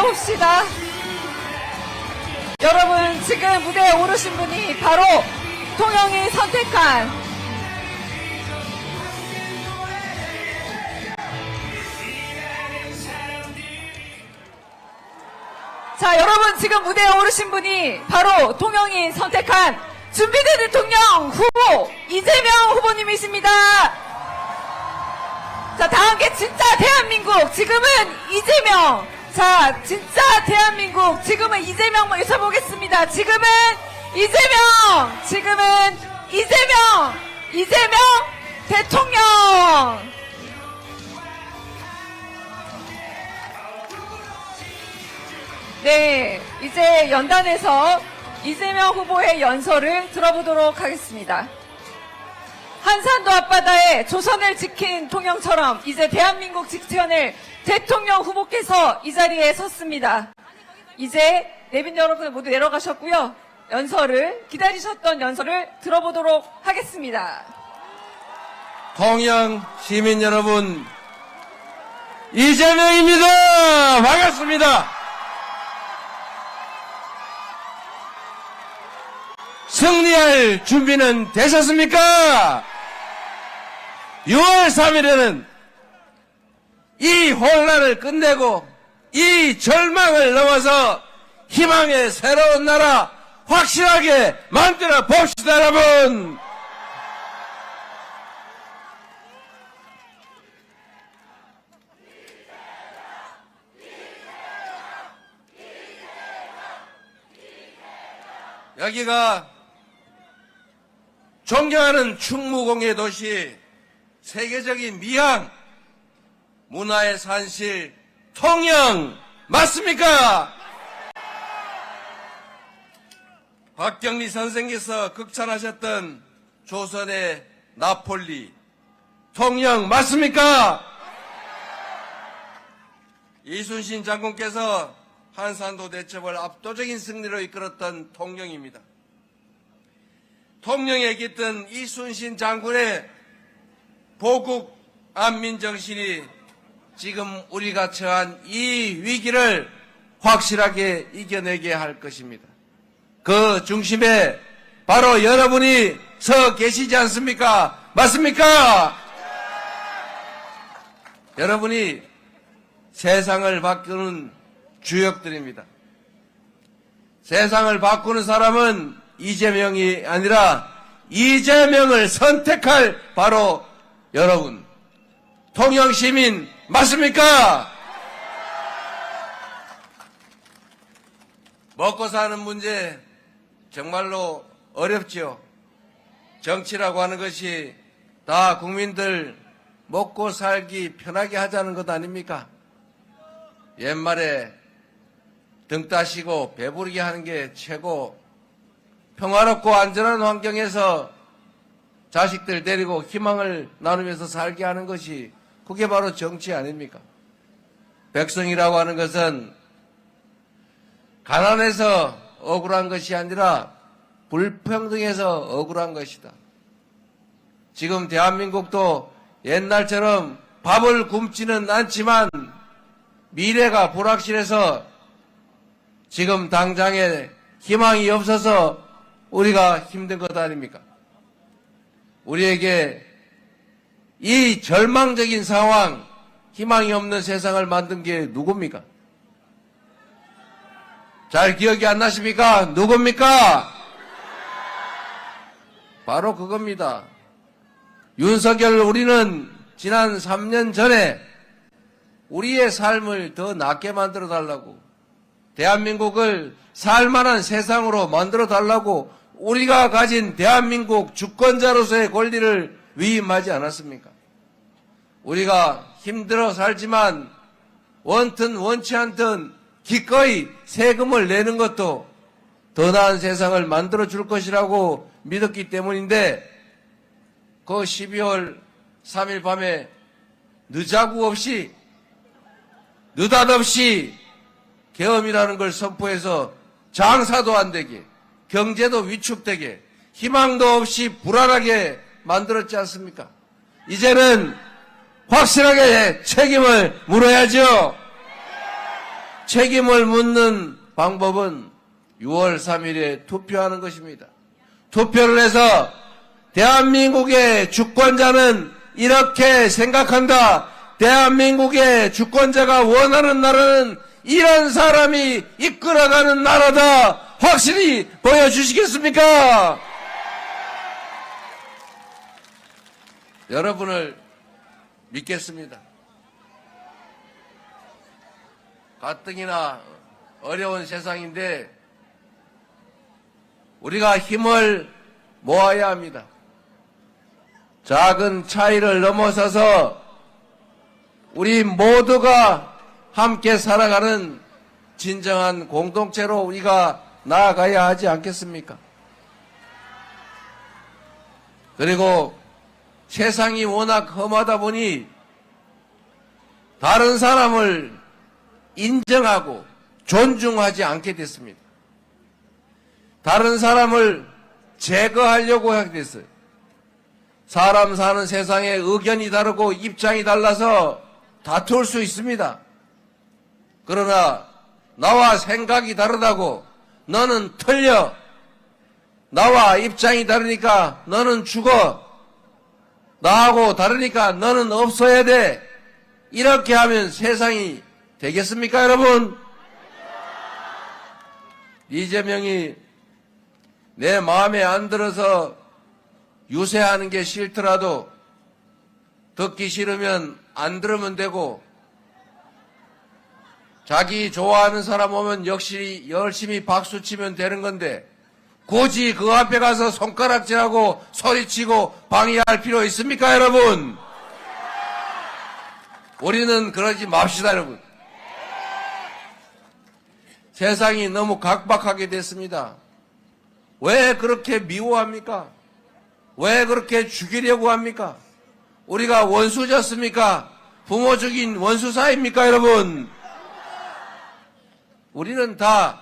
들어봅시다. 여러분, 지금 무대에 오르신 분이 바로 통영이 선택한 자, 여러분, 지금 무대에 오르신 분이 바로 통영이 선택한 준비된 대통령 후보 이재명 후보님이십니다. 자, 다음 게 진짜 대한민국, 지금은 이재명. 자, 진짜 대한민국, 지금은 이재명 외쳐보겠습니다. 지금은 이재명 대통령. 네, 이제 연단에서 이재명 후보의 연설을 들어보도록 하겠습니다. 한산도 앞바다에 조선을 지킨 통영처럼 이제 대한민국 직전을 대통령 후보께서 이 자리에 섰습니다. 이제 내빈 여러분 모두 내려가셨고요. 기다리셨던 연설을 들어보도록 하겠습니다. 통영 시민 여러분, 이재명입니다. 반갑습니다. 승리할 준비는 되셨습니까? 6월 3일에는 이 혼란을 끝내고 이 절망을 넘어서 희망의 새로운 나라 확실하게 만들어 봅시다, 여러분. 여기가 존경하는 충무공예 도시, 세계적인 미항, 문화의 산실, 통영, 맞습니까? 박경리 선생께서 극찬하셨던 조선의 나폴리, 통영, 맞습니까? 이순신 장군께서 한산도 대첩을 압도적인 승리로 이끌었던 통영입니다. 통영에 깃든 이순신 장군의 보국 안민 정신이 지금 우리가 처한 이 위기를 확실하게 이겨내게 할 것입니다. 그 중심에 바로 여러분이 서 계시지 않습니까? 맞습니까? 여러분이 세상을 바꾸는 주역들입니다. 세상을 바꾸는 사람은 이재명이 아니라 이재명을 선택할 바로 여러분, 통영시민 맞습니까? 먹고 사는 문제 정말로 어렵지요. 정치라고 하는 것이 다 국민들 먹고 살기 편하게 하자는 것 아닙니까? 옛말에 등 따시고 배부르게 하는 게 최고, 평화롭고 안전한 환경에서 자식들 데리고 희망을 나누면서 살게 하는 것이 그게 바로 정치 아닙니까? 백성이라고 하는 것은 가난해서 억울한 것이 아니라 불평등해서 억울한 것이다. 지금 대한민국도 옛날처럼 밥을 굶지는 않지만 미래가 불확실해서 지금 당장에 희망이 없어서 우리가 힘든 것 아닙니까? 우리에게 이 절망적인 상황, 희망이 없는 세상을 만든 게 누굽니까? 잘 기억이 안 나십니까? 누굽니까? 바로 그겁니다. 윤석열, 우리는 지난 3년 전에 우리의 삶을 더 낫게 만들어 달라고, 대한민국을 살만한 세상으로 만들어 달라고 우리가 가진 대한민국 주권자로서의 권리를 위임하지 않았습니까? 우리가 힘들어 살지만 원튼 원치 않든 기꺼이 세금을 내는 것도 더 나은 세상을 만들어 줄 것이라고 믿었기 때문인데, 그 12월 3일 밤에 느닷없이 계엄이라는 걸 선포해서 장사도 안 되게, 경제도 위축되게, 희망도 없이 불안하게 만들었지 않습니까? 이제는 확실하게 책임을 물어야죠. 책임을 묻는 방법은 6월 3일에 투표하는 것입니다. 투표를 해서 대한민국의 주권자는 이렇게 생각한다. 대한민국의 주권자가 원하는 나라는 이런 사람이 이끌어가는 나라다. 확실히 보여주시겠습니까? 여러분을 믿겠습니다. 가뜩이나 어려운 세상인데 우리가 힘을 모아야 합니다. 작은 차이를 넘어서서 우리 모두가 함께 살아가는 진정한 공동체로 우리가 나아가야 하지 않겠습니까? 그리고 세상이 워낙 험하다 보니 다른 사람을 인정하고 존중하지 않게 됐습니다. 다른 사람을 제거하려고 하게 됐어요. 사람 사는 세상에 의견이 다르고 입장이 달라서 다툴 수 있습니다. 그러나 나와 생각이 다르다고 너는 틀려. 나와 입장이 다르니까 너는 죽어. 나하고 다르니까 너는 없어야 돼. 이렇게 하면 세상이 되겠습니까, 여러분? 이재명이 내 마음에 안 들어서 유세하는 게 싫더라도 듣기 싫으면 안 들으면 되고 자기 좋아하는 사람 오면 역시 열심히 박수 치면 되는 건데 굳이 그 앞에 가서 손가락질하고 소리치고 방해할 필요 있습니까, 여러분? 우리는 그러지 맙시다, 여러분. 세상이 너무 각박하게 됐습니다. 왜 그렇게 미워합니까? 왜 그렇게 죽이려고 합니까? 우리가 원수졌습니까? 부모 죽인 원수 사이입니까, 여러분? 우리는 다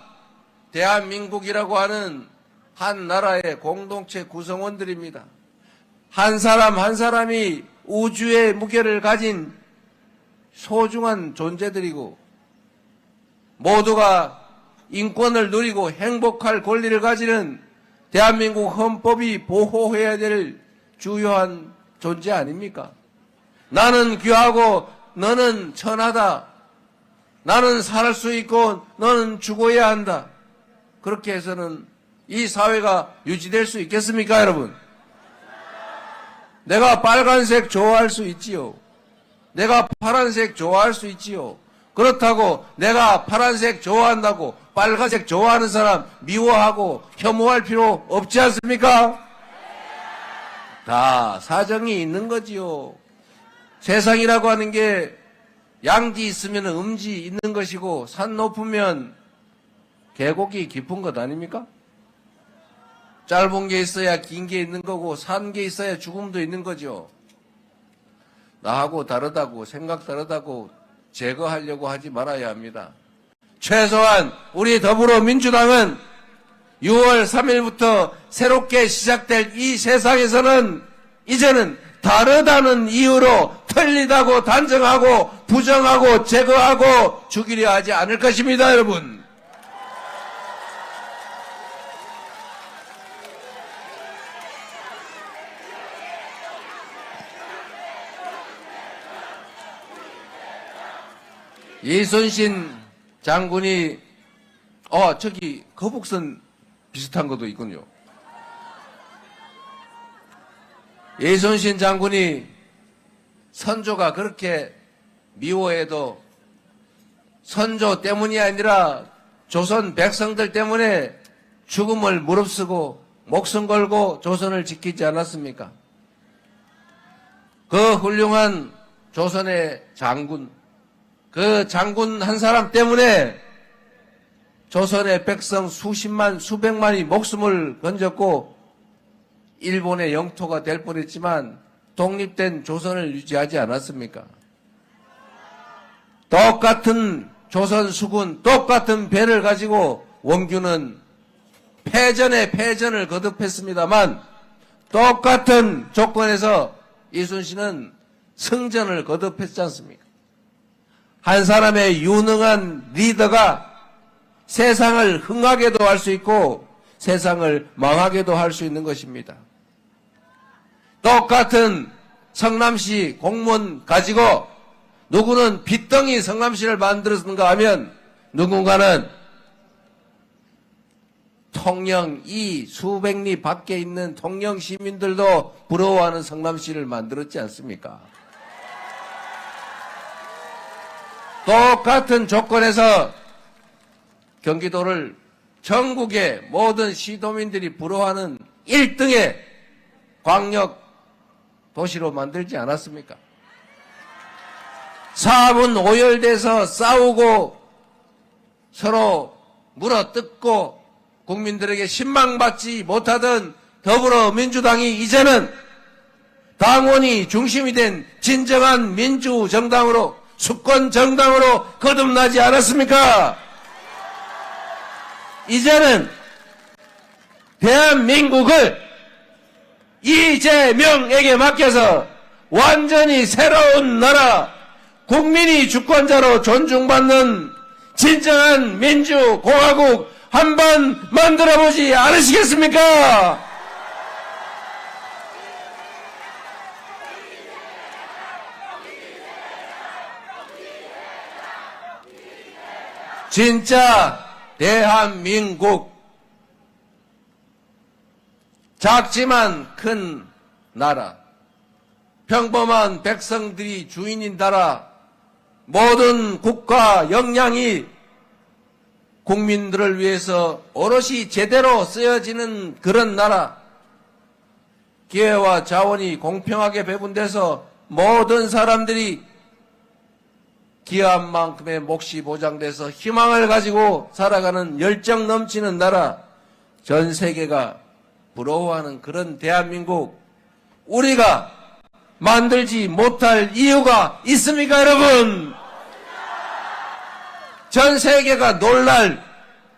대한민국이라고 하는 한 나라의 공동체 구성원들입니다. 한 사람 한 사람이 우주의 무게를 가진 소중한 존재들이고 모두가 인권을 누리고 행복할 권리를 가지는 대한민국 헌법이 보호해야 될 주요한 존재 아닙니까? 나는 귀하고 너는 천하다. 나는 살 수 있고 너는 죽어야 한다. 그렇게 해서는 이 사회가 유지될 수 있겠습니까, 여러분? 내가 빨간색 좋아할 수 있지요. 내가 파란색 좋아할 수 있지요. 그렇다고 내가 파란색 좋아한다고 빨간색 좋아하는 사람 미워하고 혐오할 필요 없지 않습니까? 다 사정이 있는 거지요. 세상이라고 하는 게 양지 있으면 음지 있는 것이고 산 높으면 계곡이 깊은 것 아닙니까? 짧은 게 있어야 긴 게 있는 거고 산 게 있어야 죽음도 있는 거죠. 나하고 다르다고 생각 다르다고 제거하려고 하지 말아야 합니다. 최소한 우리 더불어민주당은 6월 3일부터 새롭게 시작될 이 세상에서는 이제는 다르다는 이유로 틀리다고 단정하고 부정하고 제거하고 죽이려 하지 않을 것입니다, 여러분. 이순신 장군이 저기 거북선 비슷한 것도 있군요. 이순신 장군이 선조가 그렇게 미워해도 선조 때문이 아니라 조선 백성들 때문에 죽음을 무릅쓰고 목숨 걸고 조선을 지키지 않았습니까? 그 훌륭한 조선의 장군, 그 장군 한 사람 때문에 조선의 백성 수십만, 수백만이 목숨을 건졌고 일본의 영토가 될 뻔했지만 독립된 조선을 유지하지 않았습니까? 똑같은 조선 수군, 똑같은 배를 가지고 원규는 패전에 패전을 거듭했습니다만 똑같은 조건에서 이순신은 승전을 거듭했지 않습니까? 한 사람의 유능한 리더가 세상을 흥하게도 할 수 있고 세상을 망하게도 할 수 있는 것입니다. 똑같은 성남시 공무원 가지고 누구는 빚덩이 성남시를 만들었는가 하면 누군가는 통영 이 수백 리 밖에 있는 통영 시민들도 부러워하는 성남시를 만들었지 않습니까? 똑같은 조건에서 경기도를 전국의 모든 시도민들이 부러워하는 1등의 광역 도시로 만들지 않았습니까? 사업은 오열돼서 싸우고 서로 물어뜯고 국민들에게 신망받지 못하던 더불어민주당이 이제는 당원이 중심이 된 진정한 민주정당으로 수권정당으로 거듭나지 않았습니까? 이제는 대한민국을 이재명에게 맡겨서 완전히 새로운 나라, 국민이 주권자로 존중받는 진정한 민주공화국 한번 만들어보지 않으시겠습니까? 진짜 대한민국, 작지만 큰 나라, 평범한 백성들이 주인인 나라, 모든 국가 역량이 국민들을 위해서 오롯이 제대로 쓰여지는 그런 나라, 기회와 자원이 공평하게 배분돼서 모든 사람들이 기여한 만큼의 몫이 보장돼서 희망을 가지고 살아가는 열정 넘치는 나라, 전 세계가 부러워하는 그런 대한민국, 우리가 만들지 못할 이유가 있습니까, 여러분? 전 세계가 놀랄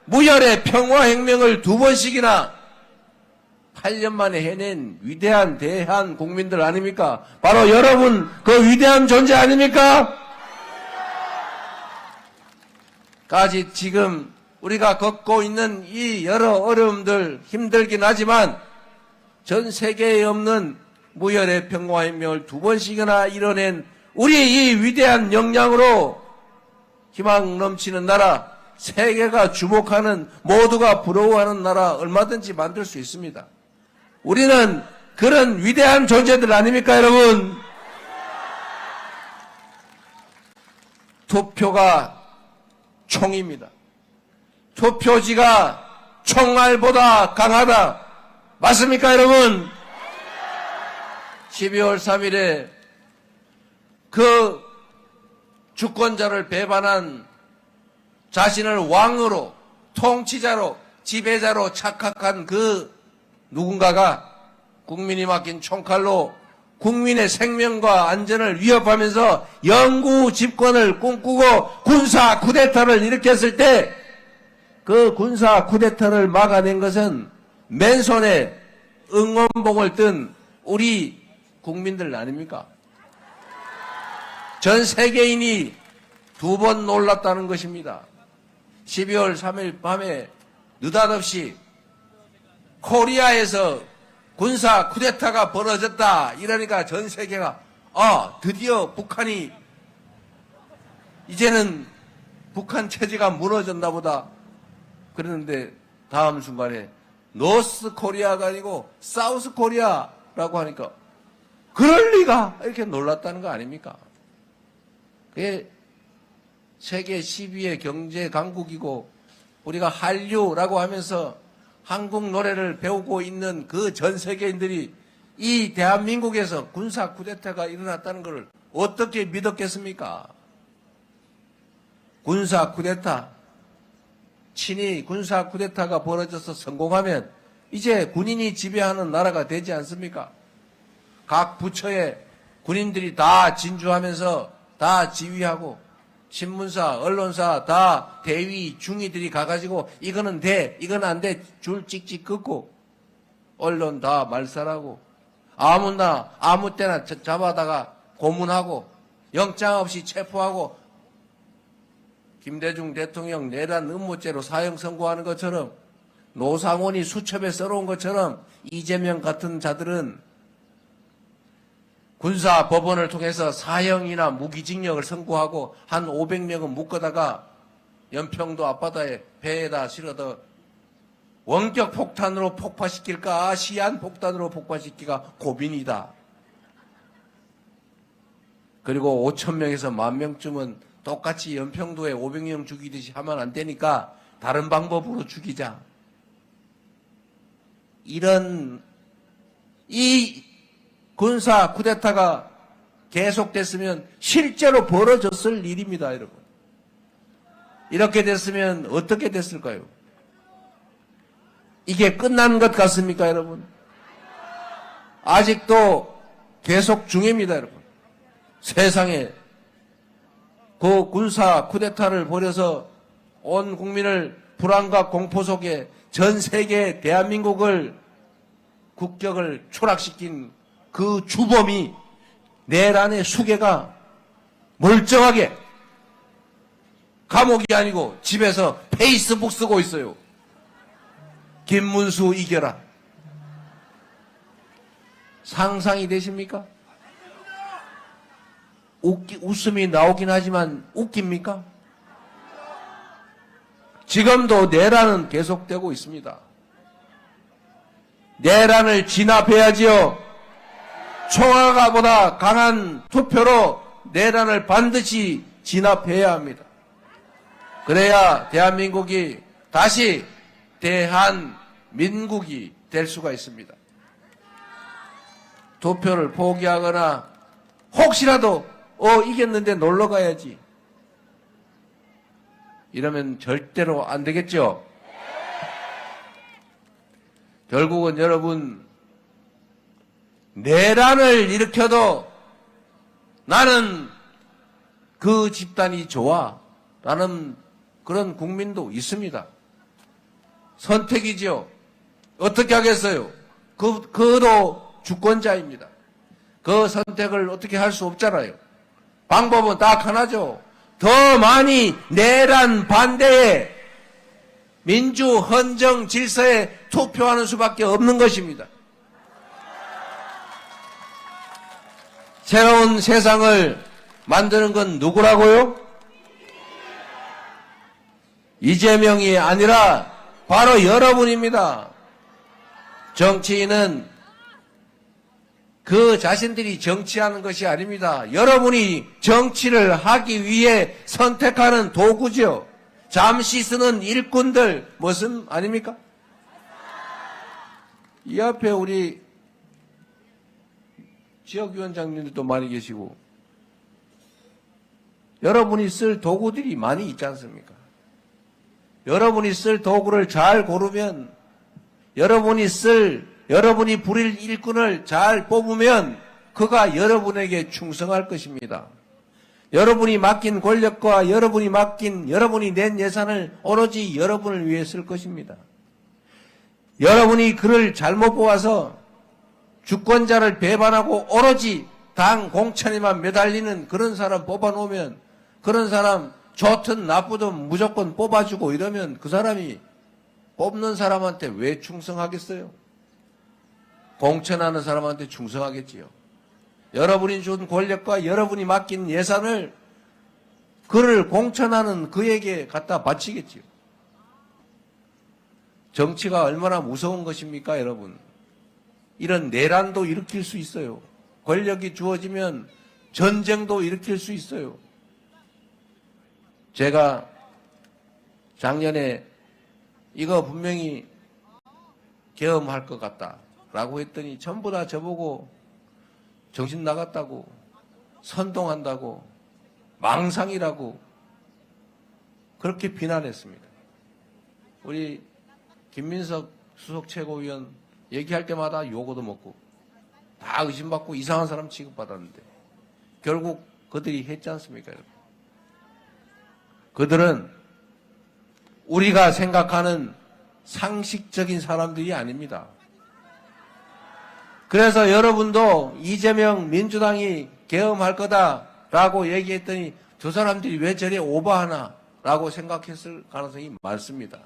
무혈의 평화혁명을 2번씩이나 8년 만에 해낸 위대한 대한 국민들 아닙니까? 바로 여러분, 그 위대한 존재 아닙니까? 까지 지금 우리가 겪고 있는 이 여러 어려움들 힘들긴 하지만 전 세계에 없는 무혈의 평화혁명을 2번씩이나 이뤄낸 우리 이 위대한 역량으로 희망 넘치는 나라, 세계가 주목하는, 모두가 부러워하는 나라 얼마든지 만들 수 있습니다. 우리는 그런 위대한 존재들 아닙니까, 여러분? 투표가 총입니다. 투표지가 총알보다 강하다. 맞습니까, 여러분? 12월 3일에 그 주권자를 배반한, 자신을 왕으로, 통치자로, 지배자로 착각한 그 누군가가 국민이 맡긴 총칼로 국민의 생명과 안전을 위협하면서 영구 집권을 꿈꾸고 군사 쿠데타를 일으켰을 때 그 군사 쿠데타를 막아낸 것은 맨손에 응원봉을 뜬 우리 국민들 아닙니까? 전 세계인이 2번 놀랐다는 것입니다. 12월 3일 밤에 느닷없이 코리아에서 군사 쿠데타가 벌어졌다 이러니까 전 세계가 드디어 북한이 이제는 북한 체제가 무너졌나 보다 그러는데 다음 순간에 노스 코리아가 아니고 사우스 코리아라고 하니까 그럴 리가 이렇게 놀랐다는 거 아닙니까? 그게 세계 10위의 경제 강국이고 우리가 한류라고 하면서 한국 노래를 배우고 있는 그 전 세계인들이 이 대한민국에서 군사 쿠데타가 일어났다는 것을 어떻게 믿었겠습니까? 군사 쿠데타, 친히 군사 쿠데타가 벌어져서 성공하면 이제 군인이 지배하는 나라가 되지 않습니까? 각 부처에 군인들이 다 진주하면서 다 지휘하고 신문사, 언론사 다 대위, 중위들이 가가지고 이거는 돼, 이건 안 돼, 줄 찍찍 긋고 언론 다 말살하고 아무 때나 잡아다가 고문하고 영장 없이 체포하고 김대중 대통령 내란 음모죄로 사형 선고하는 것처럼 노상원이 수첩에 써놓은 것처럼 이재명 같은 자들은 군사 법원을 통해서 사형이나 무기징역을 선고하고 한 500명은 묶어다가 연평도 앞바다에 배에다 실어서 원격 폭탄으로 폭파시킬까 시한 폭탄으로 폭파시키기가 고민이다. 그리고 5,000명에서 10,000명쯤은 똑같이 연평도에 500명 죽이듯이 하면 안 되니까 다른 방법으로 죽이자. 이 군사 쿠데타가 계속됐으면 실제로 벌어졌을 일입니다, 여러분. 이렇게 됐으면 어떻게 됐을까요? 이게 끝난 것 같습니까, 여러분? 아직도 계속 중입니다, 여러분. 세상에 그 군사 쿠데타를 벌여서 온 국민을 불안과 공포 속에 전 세계 대한민국을 국격을 추락시킨 그 주범이 내란의 수괴가 멀쩡하게 감옥이 아니고 집에서 페이스북 쓰고 있어요. 김문수 이겨라. 상상이 되십니까? 웃음이 나오긴 하지만 웃깁니까? 지금도 내란은 계속되고 있습니다. 내란을 진압해야지요. 총알보다 강한 투표로 내란을 반드시 진압해야 합니다. 그래야 대한민국이 다시 대한민국이 될 수가 있습니다. 투표를 포기하거나 혹시라도 이겼는데 놀러 가야지 이러면 절대로 안 되겠죠. 결국은 여러분 내란을 일으켜도 나는 그 집단이 좋아 라는 그런 국민도 있습니다. 선택이죠. 어떻게 하겠어요? 그도 주권자입니다. 그 선택을 어떻게 할 수 없잖아요. 방법은 딱 하나죠. 더 많이 내란 반대에 민주 헌정 질서에 투표하는 수밖에 없는 것입니다. 새로운 세상을 만드는 건 누구라고요? 이재명이 아니라 바로 여러분입니다. 정치인은 그 자신들이 정치하는 것이 아닙니다. 여러분이 정치를 하기 위해 선택하는 도구죠. 잠시 쓰는 일꾼들 무슨 아닙니까? 이 앞에 우리 지역위원장님들도 많이 계시고 여러분이 쓸 도구들이 많이 있지 않습니까? 여러분이 쓸 도구를 잘 고르면 여러분이 부릴 일꾼을 잘 뽑으면 그가 여러분에게 충성할 것입니다. 여러분이 맡긴 권력과 여러분이 낸 예산을 오로지 여러분을 위해 쓸 것입니다. 여러분이 그를 잘못 뽑아서 주권자를 배반하고 오로지 당 공천에만 매달리는 그런 사람 뽑아놓으면 그런 사람 좋든 나쁘든 무조건 뽑아주고 이러면 그 사람이 뽑는 사람한테 왜 충성하겠어요? 공천하는 사람한테 충성하겠지요. 여러분이 준 권력과 여러분이 맡긴 예산을 그를 공천하는 그에게 갖다 바치겠지요. 정치가 얼마나 무서운 것입니까, 여러분? 이런 내란도 일으킬 수 있어요. 권력이 주어지면 전쟁도 일으킬 수 있어요. 제가 작년에 이거 분명히 계엄할 것 같다라고 했더니 전부 다 저보고 정신 나갔다고, 선동한다고, 망상이라고 그렇게 비난했습니다. 우리 김민석 수석 최고위원 얘기할 때마다 요거도 먹고 다 의심받고 이상한 사람 취급받았는데 결국 그들이 했지 않습니까, 여러분? 그들은 우리가 생각하는 상식적인 사람들이 아닙니다. 그래서 여러분도 이재명 민주당이 계엄할 거다라고 얘기했더니 저 사람들이 왜 저래 오버하나 라고 생각했을 가능성이 많습니다.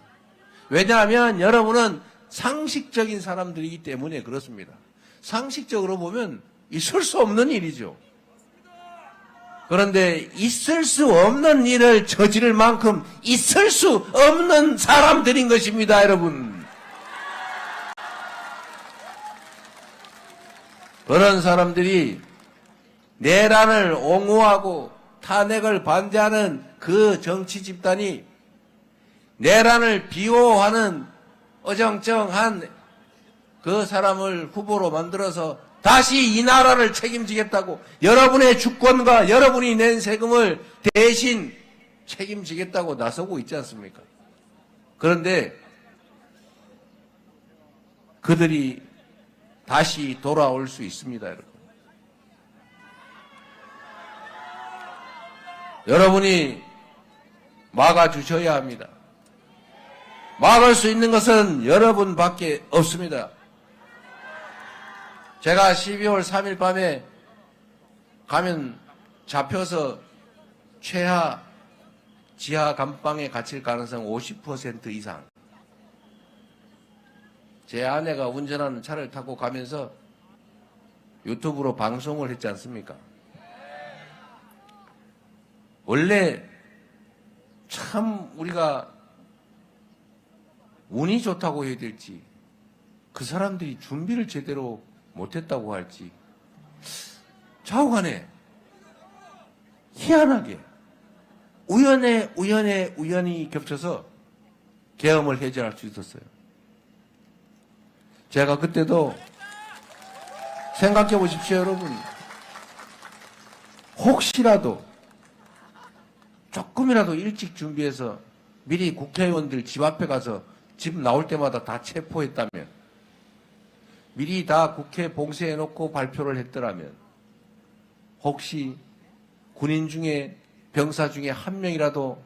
왜냐하면 여러분은 상식적인 사람들이기 때문에 그렇습니다. 상식적으로 보면 있을 수 없는 일이죠. 그런데 있을 수 없는 일을 저지를 만큼 있을 수 없는 사람들인 것입니다, 여러분. 그런 사람들이 내란을 옹호하고 탄핵을 반대하는 그 정치 집단이 내란을 비호하는 어정쩡한 그 사람을 후보로 만들어서 다시 이 나라를 책임지겠다고, 여러분의 주권과 여러분이 낸 세금을 대신 책임지겠다고 나서고 있지 않습니까? 그런데 그들이 다시 돌아올 수 있습니다, 여러분. 여러분이 막아주셔야 합니다. 막을 수 있는 것은 여러분밖에 없습니다. 제가 12월 3일 밤에 가면 잡혀서 최하 지하 감방에 갇힐 가능성 50% 이상. 제 아내가 운전하는 차를 타고 가면서 유튜브로 방송을 했지 않습니까? 원래 참 우리가 운이 좋다고 해야 될지, 그 사람들이 준비를 제대로 못했다고 할지, 좌우간에 희한하게 우연히 겹쳐서 계엄을 해제할 수 있었어요. 제가 그때도 생각해 보십시오, 여러분. 혹시라도 조금이라도 일찍 준비해서 미리 국회의원들 집 앞에 가서 집 나올 때마다 다 체포했다면, 미리 다 국회 봉쇄해놓고 발표를 했더라면, 혹시 군인 중에, 병사 중에 한 명이라도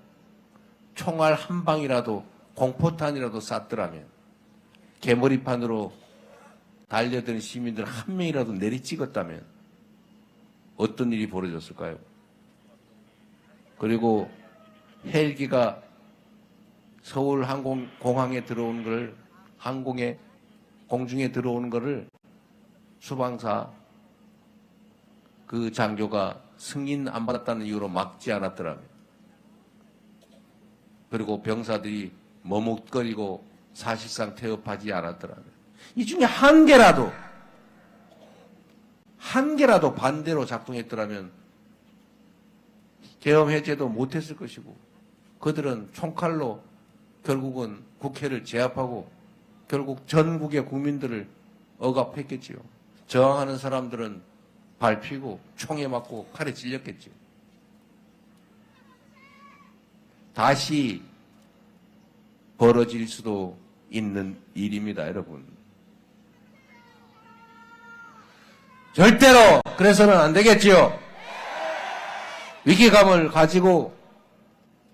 총알 한 방이라도, 공포탄이라도 쐈더라면, 개머리판으로 달려드는 시민들 한 명이라도 내리 찍었다면 어떤 일이 벌어졌을까요? 그리고 헬기가 서울 공항에 들어온 걸, 공중에 들어오는 것을 수방사 그 장교가 승인 안 받았다는 이유로 막지 않았더라면, 그리고 병사들이 머뭇거리고 사실상 태업하지 않았더라면, 이 중에 한 개라도 반대로 작동했더라면 계엄 해제도 못했을 것이고, 그들은 총칼로 결국은 국회를 제압하고 결국 전국의 국민들을 억압했겠지요. 저항하는 사람들은 밟히고 총에 맞고 칼에 찔렸겠지요. 다시 벌어질 수도 있는 일입니다, 여러분. 절대로 그래서는 안 되겠지요. 위기감을 가지고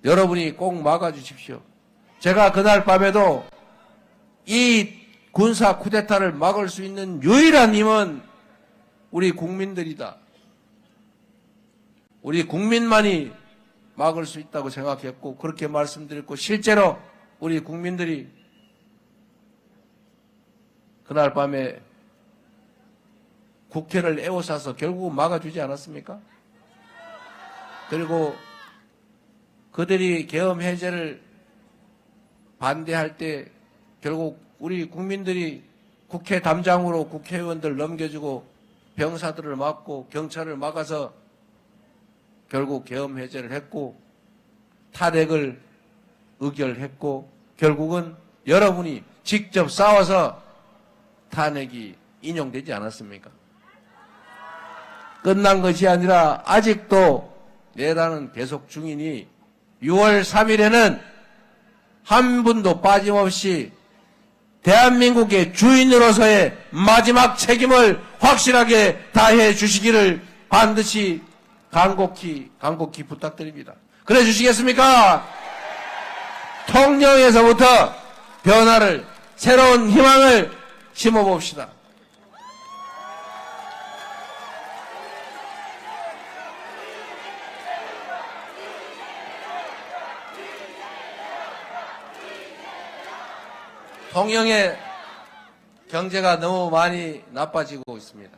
여러분이 꼭 막아주십시오. 제가 그날 밤에도 이 군사 쿠데타를 막을 수 있는 유일한 힘은 우리 국민들이다. 우리 국민만이 막을 수 있다고 생각했고, 그렇게 말씀드렸고, 실제로 우리 국민들이 그날 밤에 국회를 에워싸서 결국은 막아주지 않았습니까? 그리고 그들이 계엄 해제를 반대할 때 결국 우리 국민들이 국회 담장으로 국회의원들 넘겨주고 병사들을 막고 경찰을 막아서 결국 계엄 해제를 했고, 탄핵을 의결했고, 결국은 여러분이 직접 싸워서 탄핵이 인용되지 않았습니까? 끝난 것이 아니라 아직도 내란은 계속 중이니 6월 3일에는 한 분도 빠짐없이 대한민국의 주인으로서의 마지막 책임을 확실하게 다해 주시기를 반드시 간곡히 부탁드립니다. 그래 주시겠습니까? 통영에서부터 변화를, 새로운 희망을 심어봅시다. 통영의 경제가 너무 많이 나빠지고 있습니다.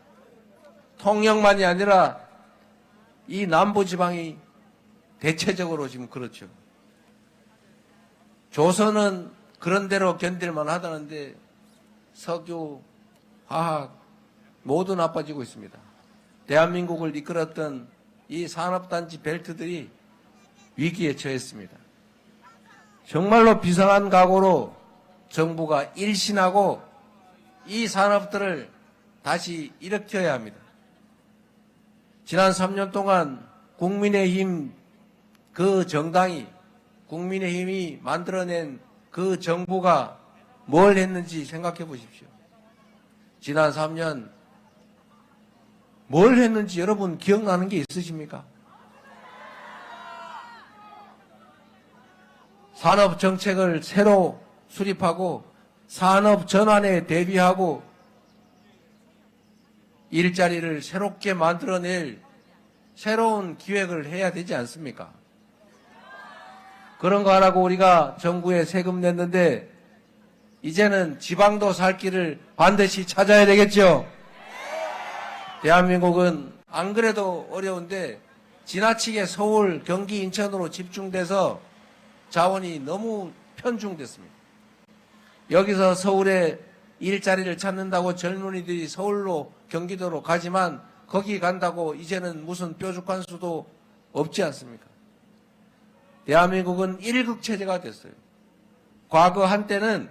통영만이 아니라 이 남부지방이 대체적으로 지금 그렇죠. 조선은 그런 대로 견딜만 하다는데 석유, 화학 모두 나빠지고 있습니다. 대한민국을 이끌었던 이 산업단지 벨트들이 위기에 처했습니다. 정말로 비상한 각오로 정부가 일신하고 이 산업들을 다시 일으켜야 합니다. 지난 3년 동안 국민의힘 그 정당이, 국민의힘이 만들어낸 그 정부가 뭘 했는지 생각해 보십시오. 지난 3년 뭘 했는지 여러분 기억나는 게 있으십니까? 산업 정책을 새로 수립하고 산업 전환에 대비하고 일자리를 새롭게 만들어낼 새로운 기획을 해야 되지 않습니까? 그런 거 하라고 우리가 정부에 세금 냈는데 이제는 지방도 살 길을 반드시 찾아야 되겠죠? 대한민국은 안 그래도 어려운데 지나치게 서울, 경기, 인천으로 집중돼서 자원이 너무 편중됐습니다. 여기서 서울에 일자리를 찾는다고 젊은이들이 서울로 경기도로 가지만 거기 간다고 이제는 무슨 뾰족한 수도 없지 않습니까? 대한민국은 일극체제가 됐어요. 과거 한때는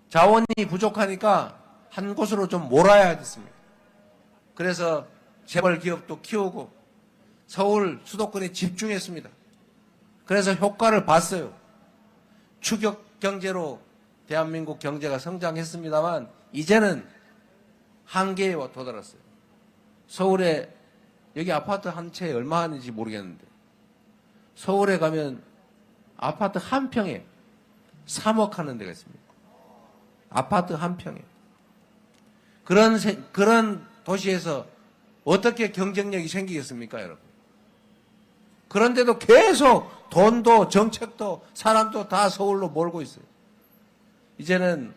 자원이 부족하니까 한 곳으로 좀 몰아야 됐습니다. 그래서 재벌 기업도 키우고 서울 수도권에 집중했습니다. 그래서 효과를 봤어요. 추격 경제로 대한민국 경제가 성장했습니다만 이제는 한계에 도달했어요. 서울에 여기 아파트 한 채 얼마 하는지 모르겠는데 서울에 가면 아파트 한 평에 3억 하는 데가 있습니다. 아파트 한 평에. 그런 도시에서 어떻게 경쟁력이 생기겠습니까, 여러분? 그런데도 계속 돈도 정책도 사람도 다 서울로 몰고 있어요. 이제는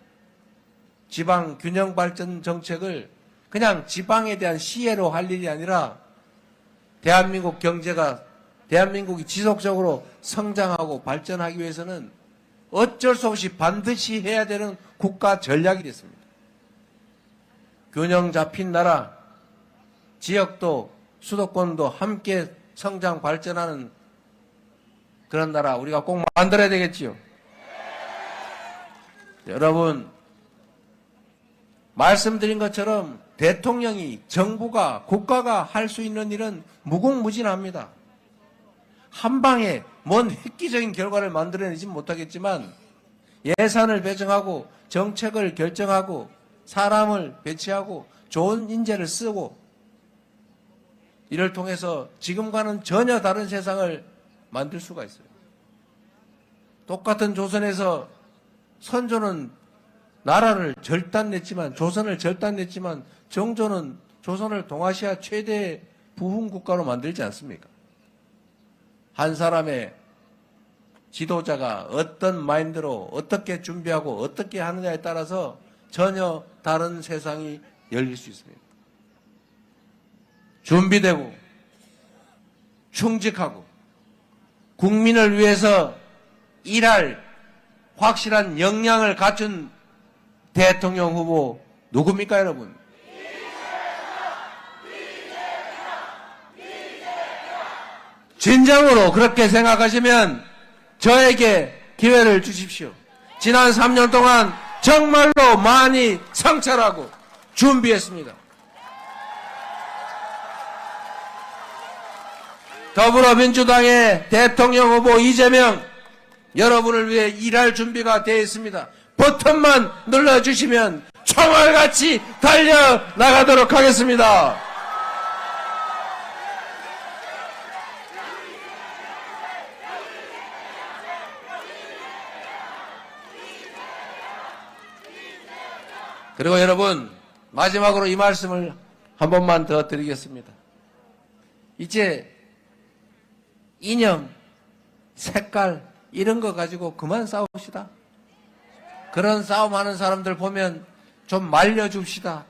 지방 균형 발전 정책을 그냥 지방에 대한 시혜로 할 일이 아니라 대한민국 경제가 대한민국이 지속적으로 성장하고 발전하기 위해서는 어쩔 수 없이 반드시 해야 되는 국가 전략이 됐습니다. 균형 잡힌 나라, 지역도 수도권도 함께 성장 발전하는 그런 나라 우리가 꼭 만들어야 되겠지요. 여러분, 말씀드린 것처럼 대통령이, 정부가, 국가가 할 수 있는 일은 무궁무진합니다. 한 방에 뭔 획기적인 결과를 만들어내지 못하겠지만 예산을 배정하고 정책을 결정하고 사람을 배치하고 좋은 인재를 쓰고 이를 통해서 지금과는 전혀 다른 세상을 만들 수가 있어요. 똑같은 조선에서 선조는 나라를 절단냈지만 조선을 절단냈지만 정조는 조선을 동아시아 최대 부흥 국가로 만들지 않습니까? 한 사람의 지도자가 어떤 마인드로 어떻게 준비하고 어떻게 하느냐에 따라서 전혀 다른 세상이 열릴 수 있습니다. 준비되고 충직하고 국민을 위해서 일할 확실한 역량을 갖춘 대통령 후보 누굽니까, 여러분? 진정으로 그렇게 생각하시면 저에게 기회를 주십시오. 지난 3년 동안 정말로 많이 성찰하고 준비했습니다. 더불어민주당의 대통령 후보 이재명, 여러분을 위해 일할 준비가 되어 있습니다. 버튼만 눌러주시면 총알같이 달려나가도록 하겠습니다. 그리고 여러분, 마지막으로 이 말씀을 한 번만 더 드리겠습니다. 이제 이념, 색깔 이런 거 가지고 그만 싸웁시다. 그런 싸움하는 사람들 보면 좀 말려줍시다.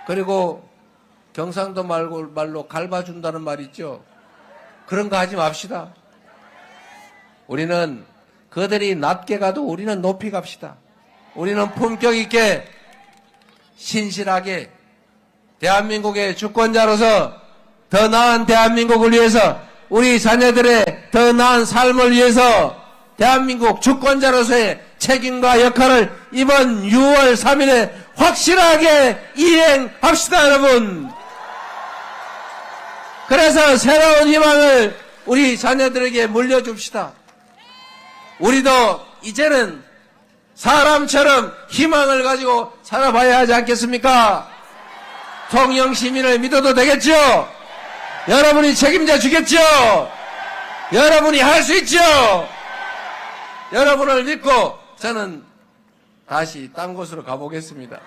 그리고 경상도 말로 갈봐준다는 말 있죠. 그런 거 하지 맙시다. 우리는 그들이 낮게 가도 우리는 높이 갑시다. 우리는 품격 있게 신실하게 대한민국의 주권자로서 더 나은 대한민국을 위해서 우리 자녀들의 더 나은 삶을 위해서 대한민국 주권자로서의 책임과 역할을 이번 6월 3일에 확실하게 이행합시다, 여러분. 그래서 새로운 희망을 우리 자녀들에게 물려줍시다. 우리도 이제는 사람처럼 희망을 가지고 살아봐야 하지 않겠습니까? 통영 시민을 믿어도 되겠죠? 여러분이 책임져 주겠죠? 여러분이 할 수 있죠? 여러분을 믿고 저는 다시 딴 곳으로 가보겠습니다.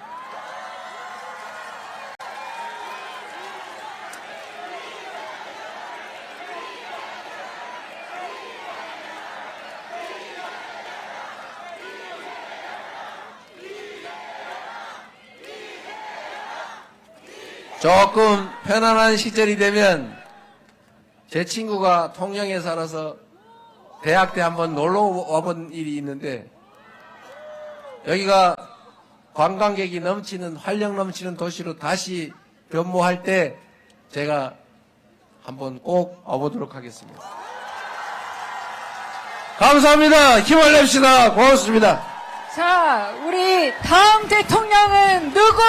조금 편안한 시절이 되면 제 친구가 통영에 살아서 대학 때 한번 놀러 와본 일이 있는데 여기가 관광객이 넘치는 활력 넘치는 도시로 다시 변모할 때 제가 한번 꼭 와보도록 하겠습니다. 감사합니다. 힘을 냅시다. 고맙습니다. 자, 우리 다음 대통령은 누구?